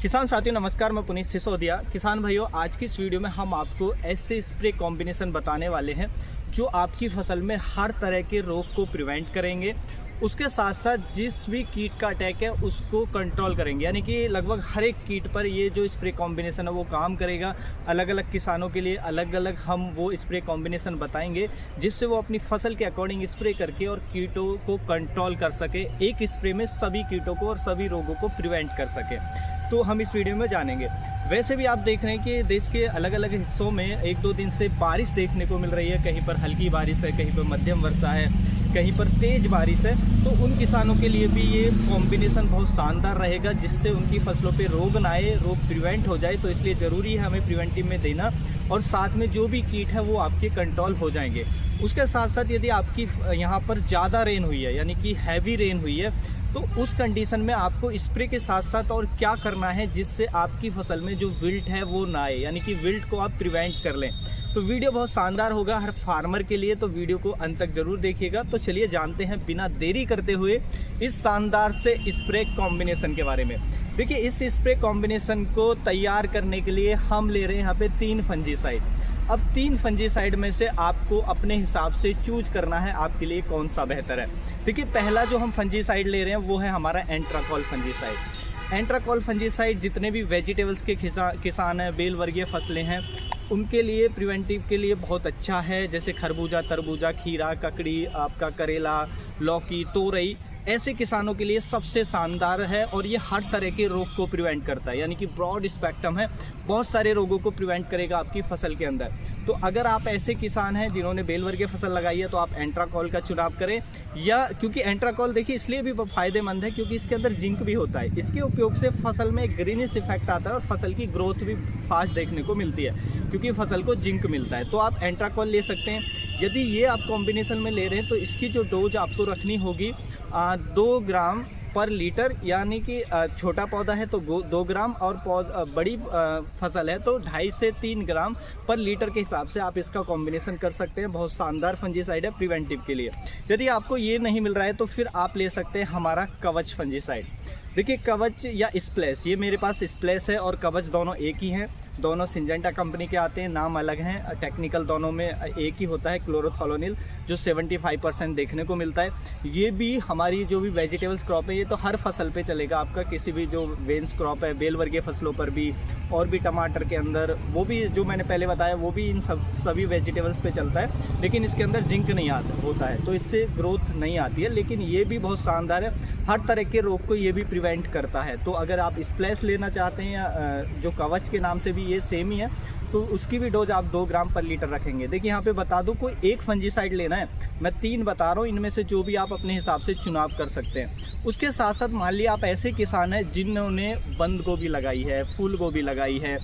किसान साथियों नमस्कार, मैं पुनीत सिसोदिया। किसान भाइयों, आज की इस वीडियो में हम आपको ऐसे स्प्रे कॉम्बिनेशन बताने वाले हैं जो आपकी फसल में हर तरह के रोग को प्रिवेंट करेंगे, उसके साथ साथ जिस भी कीट का अटैक है उसको कंट्रोल करेंगे। यानी कि लगभग हर एक कीट पर ये जो स्प्रे कॉम्बिनेशन है वो काम करेगा। अलग अलग किसानों के लिए अलग अलग हम वो स्प्रे कॉम्बिनेशन बताएंगे जिससे वो अपनी फसल के अकॉर्डिंग स्प्रे करके और कीटों को कंट्रोल कर सके, एक स्प्रे में सभी कीटों को और सभी रोगों को प्रिवेंट कर सके। तो हम इस वीडियो में जानेंगे। वैसे भी आप देख रहे हैं कि देश के अलग अलग हिस्सों में एक दो दिन से बारिश देखने को मिल रही है। कहीं पर हल्की बारिश है, कहीं पर मध्यम वर्षा है, कहीं पर तेज़ बारिश है। तो उन किसानों के लिए भी ये कॉम्बिनेशन बहुत शानदार रहेगा जिससे उनकी फसलों पे रोग ना आए, रोग प्रिवेंट हो जाए। तो इसलिए ज़रूरी है हमें प्रिवेंटिव में देना, और साथ में जो भी कीट है वो आपके कंट्रोल हो जाएंगे। उसके साथ साथ यदि आपकी यहाँ पर ज़्यादा रेन हुई है, यानी कि हैवी रेन हुई है, तो उस कंडीशन में आपको स्प्रे के साथ साथ और क्या करना है जिससे आपकी फसल में जो विल्ट है वो ना आए, यानी कि विल्ट को आप प्रिवेंट कर लें। तो वीडियो बहुत शानदार होगा हर फार्मर के लिए, तो वीडियो को अंत तक जरूर देखिएगा। तो चलिए जानते हैं बिना देरी करते हुए इस शानदार से स्प्रे कॉम्बिनेशन के बारे में। देखिए, इस स्प्रे कॉम्बिनेशन को तैयार करने के लिए हम ले रहे हैं यहाँ पे 3 फंजीसाइड। अब 3 फंजीसाइड में से आपको अपने हिसाब से चूज करना है आपके लिए कौन सा बेहतर है। देखिए, पहला जो हम फंजीसाइड ले रहे हैं वो है हमारा एंट्राकॉल फंजीसाइड। एंट्राकॉल फंजीसाइड जितने भी वेजिटेबल्स के किसान हैं, बेल वर्गीय फसलें हैं, उनके लिए प्रिवेंटिव के लिए बहुत अच्छा है। जैसे खरबूजा, तरबूजा, खीरा, ककड़ी, आपका करेला, लौकी, तोरई, ऐसे किसानों के लिए सबसे शानदार है। और ये हर तरह के रोग को प्रिवेंट करता है, यानी कि ब्रॉड स्पेक्ट्रम है, बहुत सारे रोगों को प्रिवेंट करेगा आपकी फसल के अंदर। तो अगर आप ऐसे किसान हैं जिन्होंने बेल वर्गीय फसल लगाई है तो आप एंट्राकॉल का चुनाव करें। या क्योंकि एंट्राकॉल देखिए इसलिए भी फ़ायदेमंद है क्योंकि इसके अंदर जिंक भी होता है। इसके उपयोग से फसल में ग्रीनिश इफेक्ट आता है और फसल की ग्रोथ भी फास्ट देखने को मिलती है क्योंकि फसल को जिंक मिलता है। तो आप एंट्राकॉल ले सकते हैं। यदि ये आप कॉम्बिनेशन में ले रहे हैं तो इसकी जो डोज आपको रखनी होगी 2 ग्राम पर लीटर, यानी कि छोटा पौधा है तो 2 ग्राम और बड़ी फसल है तो 2.5 से 3 ग्राम पर लीटर के हिसाब से आप इसका कॉम्बिनेशन कर सकते हैं। बहुत शानदार फंजीसाइड है प्रिवेंटिव के लिए। यदि आपको ये नहीं मिल रहा है तो फिर आप ले सकते हैं हमारा कवच फंजीसाइड। देखिए, कवच या स्प्लैश, ये मेरे पास स्प्लैश है और कवच दोनों एक ही हैं। दोनों सिंजेंटा कंपनी के आते हैं, नाम अलग हैं, टेक्निकल दोनों में एक ही होता है, क्लोरोथोलोनिल, जो 75% देखने को मिलता है। ये भी हमारी जो भी वेजिटेबल्स क्रॉप है ये तो हर फसल पे चलेगा आपका, किसी भी जो वेन्स क्रॉप है, बेल वर्गीय फसलों पर भी, और भी टमाटर के अंदर, वो भी जो मैंने पहले बताया वो भी इन सभी वेजिटेबल्स पे चलता है। लेकिन इसके अंदर जिंक नहीं होता है तो इससे ग्रोथ नहीं आती है। लेकिन ये भी बहुत शानदार है, हर तरह के रोग को ये भी प्रिवेंट करता है। तो अगर आप स्प्लैश लेना चाहते हैं या जो कवच के नाम से भी ये सेम ही है, तो उसकी भी डोज आप 2 ग्राम पर लीटर रखेंगे। देखिए, यहाँ पे बता दूं, कोई एक फंजीसाइड लेना है, मैं 3 बता रहा हूँ, इनमें से जो भी आप अपने हिसाब से चुनाव कर सकते हैं। उसके साथ साथ मान लिया आप ऐसे किसान हैं जिन्होंने बंद गोभी लगाई है, फूल गोभी लगाई है,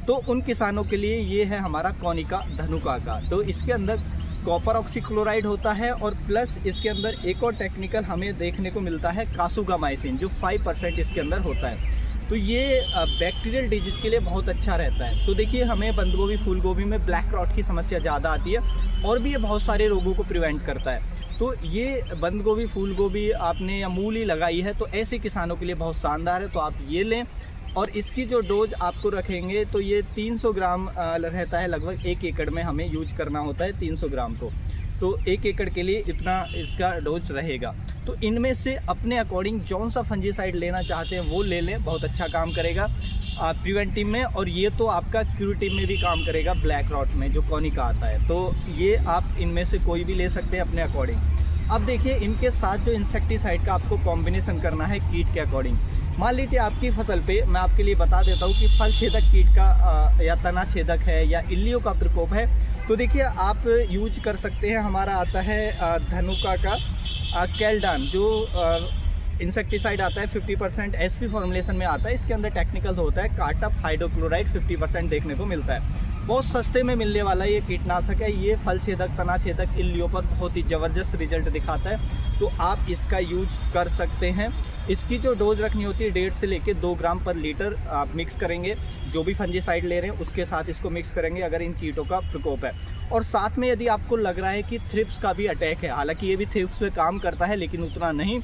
तो उन किसानों के लिए ये है हमारा कोनिका धनुका का। तो इसके अंदर कॉपर ऑक्सीक्लोराइड होता है और प्लस इसके अंदर एक और टेक्निकल हमें देखने को मिलता है कासुगामाइसिन, जो 5% इसके अंदर होता है। तो ये बैक्टीरियल डिजीज़ के लिए बहुत अच्छा रहता है। तो देखिए, हमें बंद गोभी, फूल गोभी में ब्लैक रॉट की समस्या ज़्यादा आती है और भी ये बहुत सारे रोगों को प्रिवेंट करता है। तो ये बंद गोभी, फूल गोभी आपने या मूली लगाई है तो ऐसे किसानों के लिए बहुत शानदार है, तो आप ये लें। और इसकी जो डोज आपको रखेंगे तो ये 300 ग्राम रहता है, लगभग 1 एकड़ में हमें यूज करना होता है 300 ग्राम को। तो 1 एकड़ के लिए इतना इसका डोज रहेगा। तो इनमें से अपने अकॉर्डिंग जौन सा फंजीसाइड लेना चाहते हैं वो ले लें, बहुत अच्छा काम करेगा प्रिवेंटिव में। और ये तो आपका क्यूरेटिव में भी काम करेगा, ब्लैक रॉट में जो कोनिका आता है। तो ये आप इनमें से कोई भी ले सकते हैं अपने अकॉर्डिंग। अब देखिए, इनके साथ जो इंसेक्टिसाइड का आपको कॉम्बिनेशन करना है कीट के अकॉर्डिंग। मान लीजिए आपकी फसल पे, मैं आपके लिए बता देता हूँ कि फल छेदक कीट का या तना छेदक है या इल्लियों का प्रकोप है, तो देखिए आप यूज कर सकते हैं। हमारा आता है धनुका का कैल्डान, जो इंसेक्टिसाइड आता है 50% एसपी फॉर्मुलेशन में आता है। इसके अंदर टेक्निकल होता है कार्टप हाइड्रोक्लोराइड, 50% देखने को मिलता है। बहुत सस्ते में मिलने वाला ये कीटनाशक है। ये फल छेदक, तना छेदक, इल्लियों पर बहुत ही ज़बरदस्त रिजल्ट दिखाता है, तो आप इसका यूज कर सकते हैं। इसकी जो डोज रखनी होती है 1.5 से लेकर 2 ग्राम पर लीटर आप मिक्स करेंगे। जो भी फंजीसाइड ले रहे हैं उसके साथ इसको मिक्स करेंगे अगर इन कीटों का प्रकोप है। और साथ में यदि आपको लग रहा है कि थ्रिप्स का भी अटैक है, हालांकि ये भी थ्रिप्स पे काम करता है लेकिन उतना नहीं,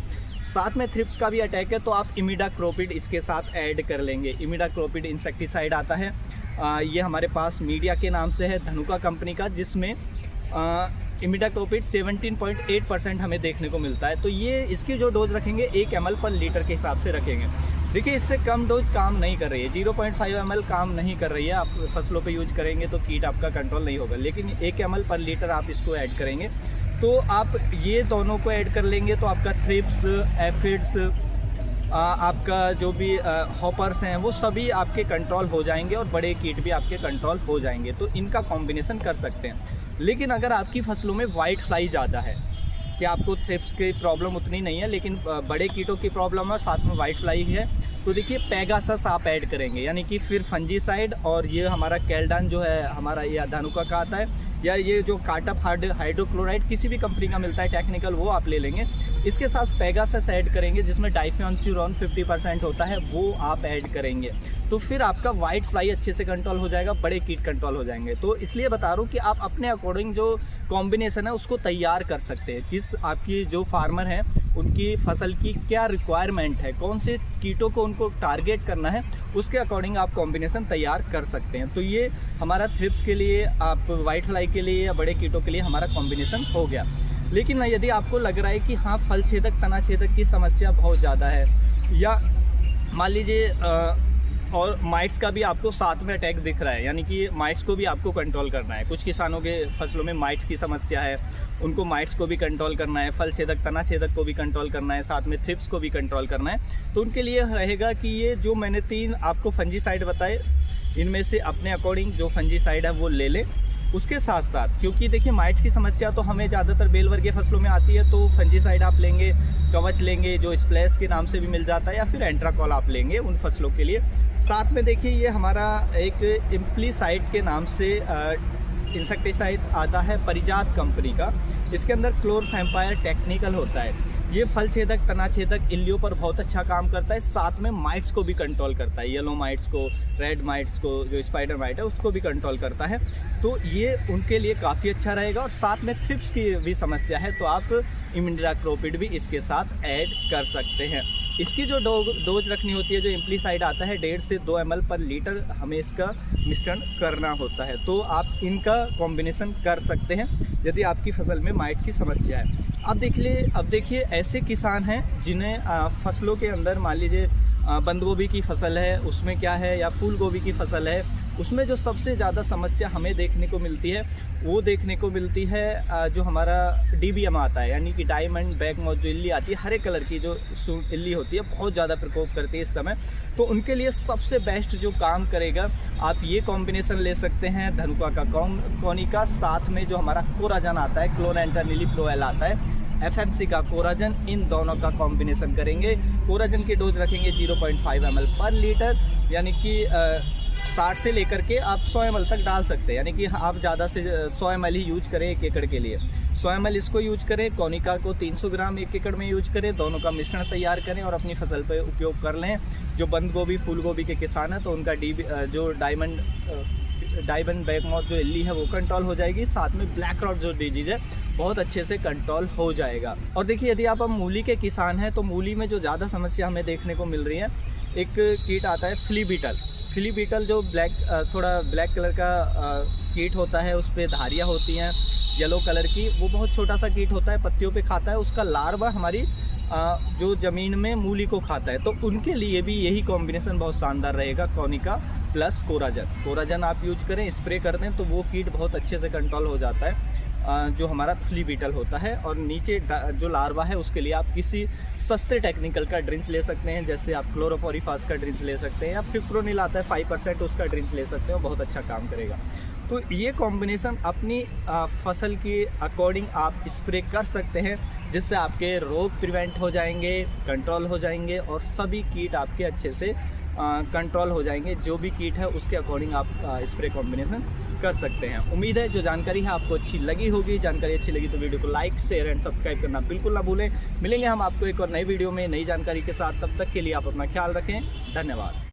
साथ में थ्रिप्स का भी अटैक है तो आप इमिडाक्लोपिड इसके साथ ऐड कर लेंगे। इमिडाक्लोपिड इंसेक्टिसाइड आता है, ये हमारे पास मीडिया के नाम से है, धनुका कंपनी का, जिसमें इमिडाक्लोपिड 17.8% हमें देखने को मिलता है। तो ये इसकी जो डोज रखेंगे 1 ml पर लीटर के हिसाब से रखेंगे। देखिए इससे कम डोज काम नहीं कर रही है, 0.5 ml काम नहीं कर रही है। आप फसलों पे यूज करेंगे तो कीट आपका कंट्रोल नहीं होगा, लेकिन 1 ml पर लीटर आप इसको ऐड करेंगे तो आप ये दोनों को ऐड कर लेंगे तो आपका थ्रिप्स, एफिड्स, आपका जो भी हॉपर्स हैं वो सभी आपके कंट्रोल हो जाएंगे और बड़े कीट भी आपके कंट्रोल हो जाएंगे। तो इनका कॉम्बिनेशन कर सकते हैं। लेकिन अगर आपकी फसलों में वाइट फ्लाई ज़्यादा है, कि आपको थ्रिप्स की प्रॉब्लम उतनी नहीं है लेकिन बड़े कीटों की प्रॉब्लम है, साथ में वाइट फ्लाई है, तो देखिए पेगासस आप ऐड करेंगे, यानी कि फिर फंजीसाइड और ये हमारा कैल्डान जो है हमारा ये धनुका का आता है, या ये जो कार्टप हाइड्रोक्लोराइड किसी भी कंपनी का मिलता है टेक्निकल, वो आप ले लेंगे। इसके साथ पेगासस ऐड करेंगे जिसमें डाइफेनोच्यूरॉन 50% होता है, वो आप ऐड करेंगे तो फिर आपका वाइट फ्लाई अच्छे से कंट्रोल हो जाएगा, बड़े कीट कंट्रोल हो जाएंगे। तो इसलिए बता रहा हूँ कि आप अपने अकॉर्डिंग जो कॉम्बिनेशन है उसको तैयार कर सकते हैं। किस आपकी जो फार्मर हैं उनकी फसल की क्या रिक्वायरमेंट है, कौन से कीटों को उनको टारगेट करना है, उसके अकॉर्डिंग आप कॉम्बिनेशन तैयार कर सकते हैं। तो ये हमारा थ्रिप्स के लिए, आप वाइट फ्लाई के लिए या बड़े कीटों के लिए हमारा कॉम्बिनेशन हो गया। लेकिन यदि आपको लग रहा है कि हाँ फल छेदक, तना छेदक की समस्या बहुत ज़्यादा है, या मान लीजिए और माइट्स का भी आपको साथ में अटैक दिख रहा है, यानी कि माइट्स को भी आपको कंट्रोल करना है। कुछ किसानों के फसलों में माइट्स की समस्या है, उनको माइट्स को भी कंट्रोल करना है, फल छेदक, तना छेदक को भी कंट्रोल करना है, साथ में थ्रिप्स को भी कंट्रोल करना है। तो उनके लिए रहेगा कि ये जो मैंने 3 आपको फंजीसाइड बताए, इनमें से अपने अकॉर्डिंग जो फंजीसाइड है वो ले लें। उसके साथ साथ, क्योंकि देखिए माइट्स की समस्या तो हमें ज़्यादातर बेल वर्गीय फसलों में आती है, तो फंजीसाइड आप लेंगे, कवच लेंगे जो स्प्लैश के नाम से भी मिल जाता है, या फिर एंट्राकॉल आप लेंगे उन फसलों के लिए। साथ में देखिए ये हमारा एक इम्प्लीसाइड के नाम से इंसेक्टिसाइड आता है परिजात कंपनी का, इसके अंदर क्लोरफेम्पायर टेक्निकल होता है। ये फल छेदक, तना छेदक, इल्लियों पर बहुत अच्छा काम करता है, साथ में माइट्स को भी कंट्रोल करता है, येलो माइट्स को, रेड माइट्स को, जो स्पाइडर माइट है उसको भी कंट्रोल करता है। तो ये उनके लिए काफ़ी अच्छा रहेगा। और साथ में थ्रिप्स की भी समस्या है तो आप इमिडाक्लोपिड भी इसके साथ ऐड कर सकते हैं। इसकी जो डोज रखनी होती है, जो इम्प्लीसाइड आता है 1.5 से 2 ml पर लीटर हमें इसका मिश्रण करना होता है। तो आप इनका कॉम्बिनेशन कर सकते हैं यदि आपकी फसल में माइट्स की समस्या है। अब देखिए ऐसे किसान हैं जिन्हें फसलों के अंदर, मान लीजिए बंद गोभी की फसल है, उसमें क्या है, या फूल गोभी की फसल है, उसमें जो सबसे ज़्यादा समस्या हमें देखने को मिलती है वो देखने को मिलती है जो हमारा DBM आता है, यानी कि डायमंड बैक मॉथ जो इल्ली आती है, हरे कलर की जो इल्ली होती है, बहुत ज़्यादा प्रकोप करती है इस समय। तो उनके लिए सबसे बेस्ट जो काम करेगा, आप ये कॉम्बिनेशन ले सकते हैं, धनुका का कोनिका, साथ में जो हमारा कोराजन आता है, क्लोरेंटानिलिप्रोएल आता है, FMC का कोराजन, इन दोनों का कॉम्बिनेशन करेंगे। कोराजन की डोज रखेंगे 0.5 ml पर लीटर, यानी कि 60 से लेकर के आप 100 ml तक डाल सकते हैं, यानी कि आप ज़्यादा से 100 ml ही यूज करें 1 एकड़ के लिए। 100 ml इसको यूज करें, कोनिका को 300 ग्राम 1 एकड़ में यूज करें, दोनों का मिश्रण तैयार करें और अपनी फसल पर उपयोग कर लें। जो बंद गोभी, फूल गोभी के किसान हैं तो उनका जो डायमंड बैक मॉथ जो इल्ली है वो कंट्रोल हो जाएगी, साथ में ब्लैक रॉट जो डिजीज है बहुत अच्छे से कंट्रोल हो जाएगा। और देखिए यदि आप मूली के किसान हैं तो मूली में जो ज़्यादा समस्या हमें देखने को मिल रही है, एक कीट आता है फिली बीटल जो थोड़ा ब्लैक कलर का कीट होता है, उस पर धारियाँ होती हैं येलो कलर की, वो बहुत छोटा सा कीट होता है, पत्तियों पे खाता है, उसका लार्वा हमारी जो ज़मीन में मूली को खाता है। तो उनके लिए भी यही कॉम्बिनेशन बहुत शानदार रहेगा, कोनिका प्लस कोराजन आप यूज करें, स्प्रे कर दें तो वो कीट बहुत अच्छे से कंट्रोल हो जाता है जो हमारा फ्ली बीटल होता है। और नीचे जो लार्वा है उसके लिए आप किसी सस्ते टेक्निकल का ड्रिंच ले सकते हैं, जैसे आप क्लोरोफोरिफास का ड्रिंच ले सकते हैं, या फिप्रोनिल आता है 5% उसका ड्रिंच ले सकते हैं, बहुत अच्छा काम करेगा। तो ये कॉम्बिनेशन अपनी फसल के अकॉर्डिंग आप स्प्रे कर सकते हैं, जिससे आपके रोग प्रिवेंट हो जाएंगे, कंट्रोल हो जाएंगे और सभी कीट आपके अच्छे से कंट्रोल हो जाएंगे। जो भी कीट है उसके अकॉर्डिंग आप स्प्रे कॉम्बिनेशन कर सकते हैं। उम्मीद है जो जानकारी है आपको अच्छी लगी होगी। जानकारी अच्छी लगी तो वीडियो को लाइक, शेयर एंड सब्सक्राइब करना बिल्कुल ना भूलें। मिलेंगे हम आपको एक और नई वीडियो में नई जानकारी के साथ, तब तक के लिए आप अपना ख्याल रखें। धन्यवाद।